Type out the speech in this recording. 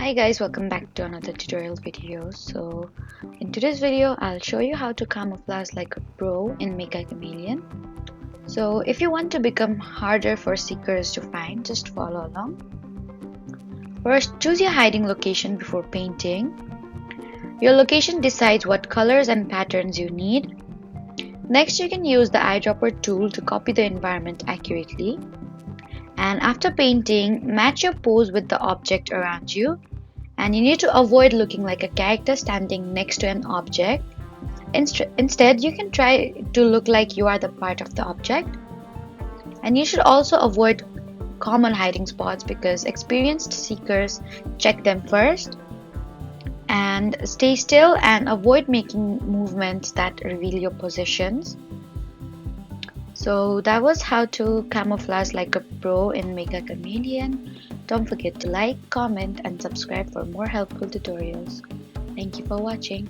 Hi guys, welcome back to another tutorial video. So in today's video I'll show you how to camouflage like a pro in Meccha Chameleon. So if you want to become harder for seekers to find, just follow along. First, choose your hiding location before painting. Your location decides what colors and patterns you need. Next, you can use the eyedropper tool to copy the environment accurately. And after painting, match your pose with the object around you. And you need to avoid looking like a character standing next to an object. Instead, you can try to look like you are the part of the object. And you should also avoid common hiding spots because experienced seekers check them first. And stay still and avoid making movements that reveal your positions. So that was how to camouflage like a pro in Meccha Chameleon. Don't forget to like, comment, and subscribe for more helpful tutorials. Thank you for watching.